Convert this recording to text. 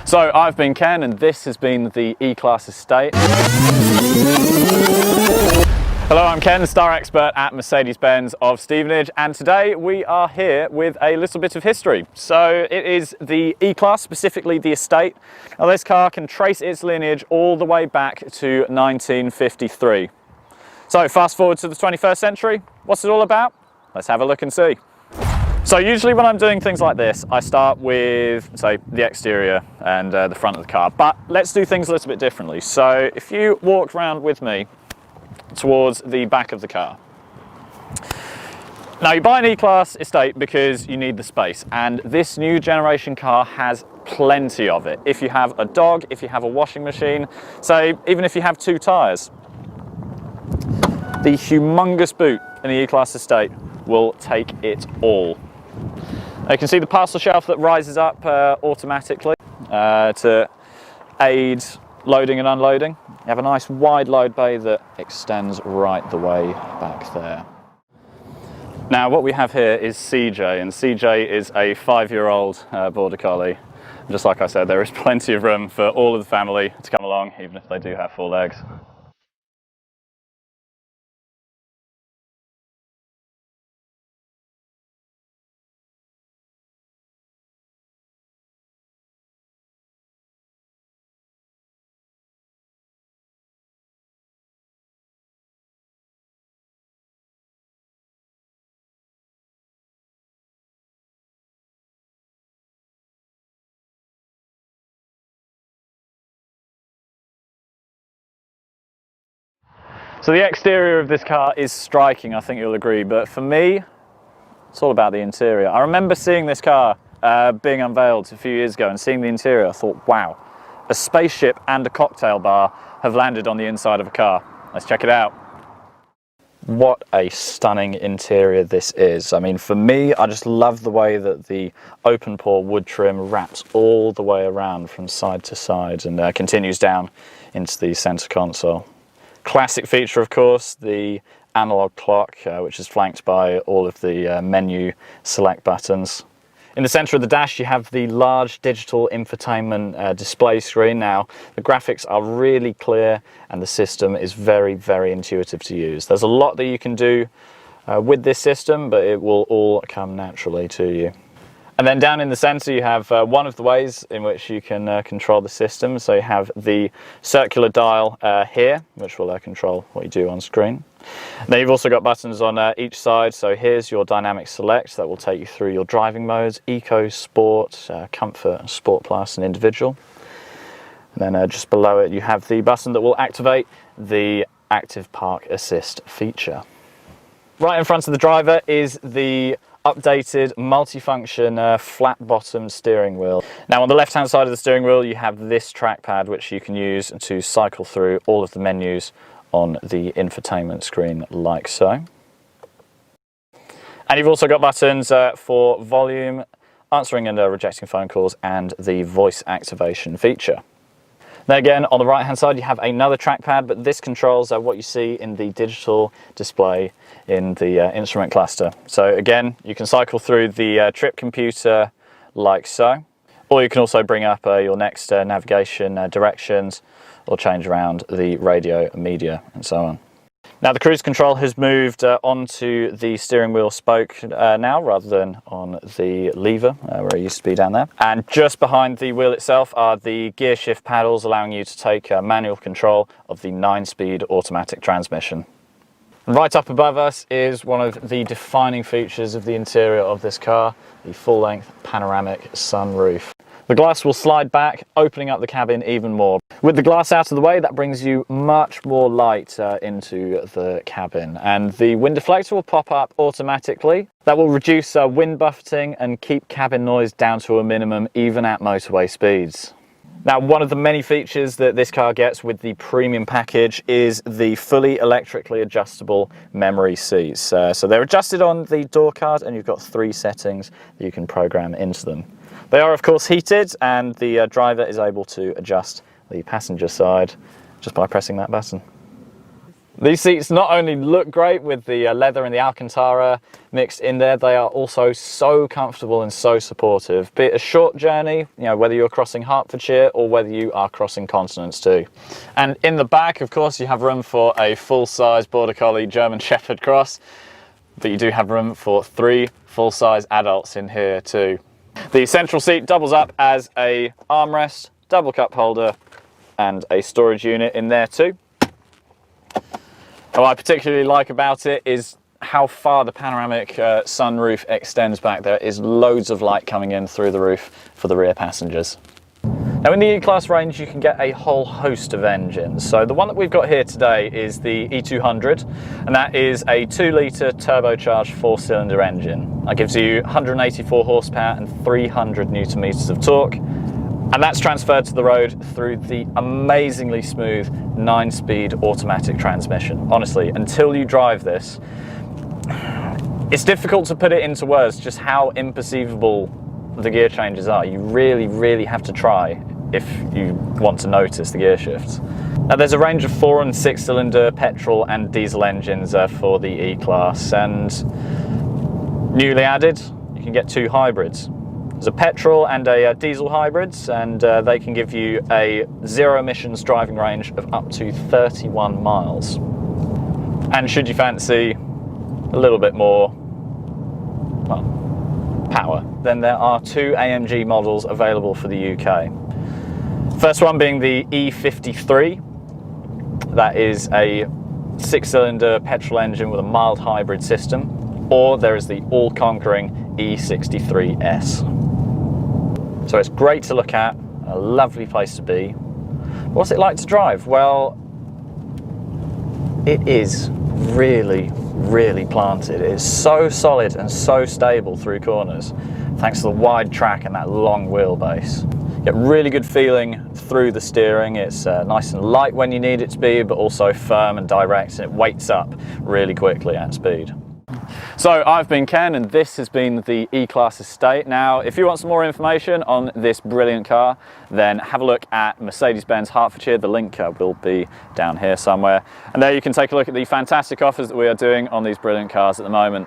So I've been Ken and this has been the E-Class estate. Hello, I'm Ken, the star expert at Mercedes-Benz of Stevenage, and today we are here with a little bit of history. So it is the E-Class, specifically the estate. Now this car can trace its lineage all the way back to 1953. So fast forward to the 21st century, what's it all about? Let's have a look and see. So usually when I'm doing things like this, I start with, say, the exterior and the front of the car, but let's do things a little bit differently. So if you walk around with me towards the back of the car. Now you buy an E-Class estate because you need the space, and this new generation car has plenty of it. If you have a dog, if you have a washing machine, so even if you have 2 tyres. The humongous boot in the E-Class estate will take it all. Now you can see the parcel shelf that rises up automatically to aid loading and unloading. You have a nice wide load bay that extends right the way back there. Now what we have here is CJ, and CJ is a 5-year-old border collie. Just like I said, there is plenty of room for all of the family to come along, even if they do have 4 legs. So the exterior of this car is striking, I think you'll agree, but for me, it's all about the interior. I remember seeing this car being unveiled a few years ago and seeing the interior, I thought, wow, a spaceship and a cocktail bar have landed on the inside of a car. Let's check it out. What a stunning interior this is. I mean, for me, I just love the way that the open pore wood trim wraps all the way around from side to side and continues down into the center console. Classic feature, of course, the analog clock, which is flanked by all of the menu select buttons. In the center of the dash, you have the large digital infotainment display screen. Now, the graphics are really clear and the system is very, very intuitive to use. There's a lot that you can do with this system, but it will all come naturally to you. And then down in the center you have one of the ways in which you can control the system. So you have the circular dial here, which will control what you do on screen. Then you've also got buttons on each side. So here's your dynamic select that will take you through your driving modes: Eco, Sport, Comfort, Sport Plus and Individual. And then just below it you have the button that will activate the Active Park Assist feature. Right in front of the driver is the updated multifunction flat-bottomed steering wheel. Now on the left-hand side of the steering wheel you have this trackpad which you can use to cycle through all of the menus on the infotainment screen like so. And you've also got buttons for volume, answering and rejecting phone calls, and the voice activation feature. Then again, on the right-hand side, you have another trackpad, but this controls what you see in the digital display in the instrument cluster. So again, you can cycle through the trip computer like so, or you can also bring up your next navigation directions, or change around the radio, media, and so on. Now the cruise control has moved onto the steering wheel spoke now, rather than on the lever where it used to be down there. And just behind the wheel itself are the gear shift paddles, allowing you to take manual control of the 9-speed automatic transmission. And right up above us is one of the defining features of the interior of this car, the full-length panoramic sunroof. The glass will slide back, opening up the cabin even more. With the glass out of the way, that brings you much more light into the cabin. And the wind deflector will pop up automatically. That will reduce wind buffeting and keep cabin noise down to a minimum, even at motorway speeds. Now, one of the many features that this car gets with the premium package is the fully electrically adjustable memory seats. So they're adjusted on the door card, and you've got 3 settings that you can program into them. They are of course heated, and the driver is able to adjust the passenger side just by pressing that button. These seats not only look great with the leather and the Alcantara mixed in there, they are also so comfortable and so supportive. Be it a short journey, you know, whether you're crossing Hertfordshire or whether you are crossing continents too. And in the back, of course, you have room for a full-size Border Collie German Shepherd cross, but you do have room for 3 full-size adults in here too. The central seat doubles up as a armrest, double cup holder, and a storage unit in there too. What I particularly like about it is how far the panoramic sunroof extends back. There is loads of light coming in through the roof for the rear passengers. Now in the E-Class range you can get a whole host of engines. So the one that we've got here today is the E200, and that is a 2-litre turbocharged 4-cylinder engine. That gives you 184 horsepower and 300 newton meters of torque. And that's transferred to the road through the amazingly smooth 9-speed automatic transmission. Honestly, until you drive this, it's difficult to put it into words just how imperceivable the gear changes are. You really have to try if you want to notice the gear shifts. Now there's a range of 4- and 6-cylinder petrol and diesel engines for the E-Class, and newly added, you can get 2 hybrids. There's a petrol and a diesel hybrids, and they can give you a 0 emissions driving range of up to 31 miles. And should you fancy a little bit more, well, power, then there are 2 AMG models available for the UK. First one being the E53. That is a 6-cylinder petrol engine with a mild hybrid system, or there is the all-conquering E63S. So it's great to look at, a lovely place to be. What's it like to drive? Well, it is really planted. It is so solid and so stable through corners, thanks to the wide track and that long wheelbase. You get really good feeling through the steering. It's nice and light when you need it to be, but also firm and direct, and it weights up really quickly at speed. So I've been Ken, and this has been the E-Class Estate. Now, if you want some more information on this brilliant car, then have a look at Mercedes-Benz Hertfordshire. The link will be down here somewhere. And there you can take a look at the fantastic offers that we are doing on these brilliant cars at the moment.